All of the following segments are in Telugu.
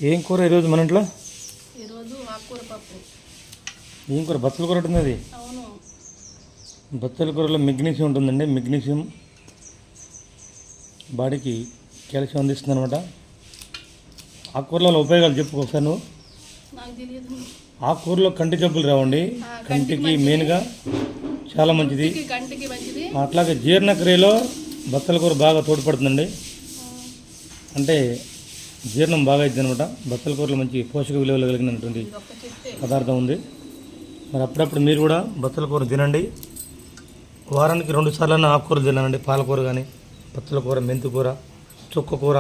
ఏం కూర ఈరోజు మన ఇంట్లో? ఈరోజు ఆకుకూర పప్పు. ఏం కూర? బచ్చల కూర ఉంటుంది. అది అవును. బచ్చల కూరలో మెగ్నీషియం ఉంటుందండి. మెగ్నీషియం బాడీకి కాల్షియం అందిస్తుంది అనమాట. ఆకుకూరలో ఉపయోగాలు చెప్పు ఒకసారి నువ్వు. నాకు తెలియదు. ఆకుకూరలో కంటి జబ్బులు రావండి. కంటికి మెయిన్గా చాలా మంచిది. కంటికి మంచిది. అట్లాగే జీర్ణక్రియలో బచ్చల కూర బాగా తోడ్పడుతుందండి. అంటే జీర్ణం బాగా అవుతుంది అనమాట. బచ్చల కూరలో మంచి పోషక విలువలు కలిగినటువంటి పదార్థం ఉంది. మరి అప్పుడప్పుడు మీరు కూడా బచ్చల కూర తినండి. వారానికి 2 సార్లు ఆకుకూరలు తినాలండి. పాలకూర కానీ, బచ్చల కూర, మెంతి కూర, చుక్క కూర,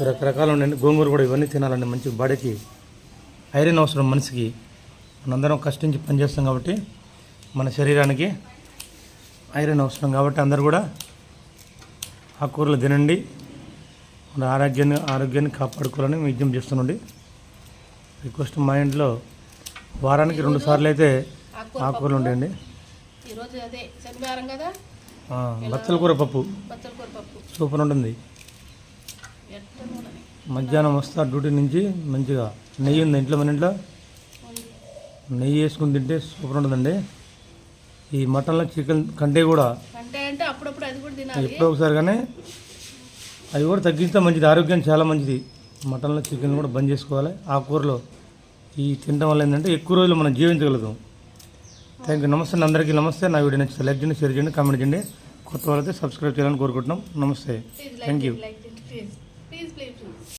రకరకాలు ఉండండి. గోంగూర కూడా, ఇవన్నీ తినాలండి. మంచి బాడీకి ఐరన్ అవసరం మనిషికి. మనందరం కష్టించి పనిచేస్తాం కాబట్టి మన శరీరానికి ఐరన్ అవసరం కాబట్టి అందరూ కూడా ఆకుకూరలు తినండి. మన ఆరోగ్యాన్ని కాపాడుకోవాలని విజ్ఞప్తి చేస్తున్నాండి. రిక్వెస్ట్, మా ఇంట్లో వారానికి 2 సార్లు అయితే ఆకుకూరలు ఉంటాయండి. ఈరోజు అదే శనివారం కదా. బచ్చల కూర పప్పు సూపర్ ఉంటుంది. మధ్యాహ్నం వస్తా డ్యూటీ నుంచి మంచిగా నెయ్యి ఉంది ఇంట్లో. మన ఇంట్లో నెయ్యి వేసుకుని తింటే సూపర్ ఉంటుందండి. ఈ మటన్లో చికెన్ కంటే కూడా ఎప్పుడో ఒకసారి కానీ అవి కూడా తగ్గిస్తే మంచిది. ఆరోగ్యానికి చాలా మంచిది. మటన్లో చికెన్ కూడా బంద్ చేసుకోవాలి. ఆకుకూరలో ఈ తినడం వల్ల ఏంటంటే ఎక్కువ రోజులు మనం జీవించగలుగుతాం. Thank you. నమస్తే అందరికీ. నమస్తే. నా వీడియో నచ్చితే లైక్ చేయండి, షేర్ చేయండి, కామెంట్ చేయండి. కొత్త వాళ్ళైతే సబ్స్క్రైబ్ చేయాలని కోరుకుంటున్నాం. నమస్తే. Thank you.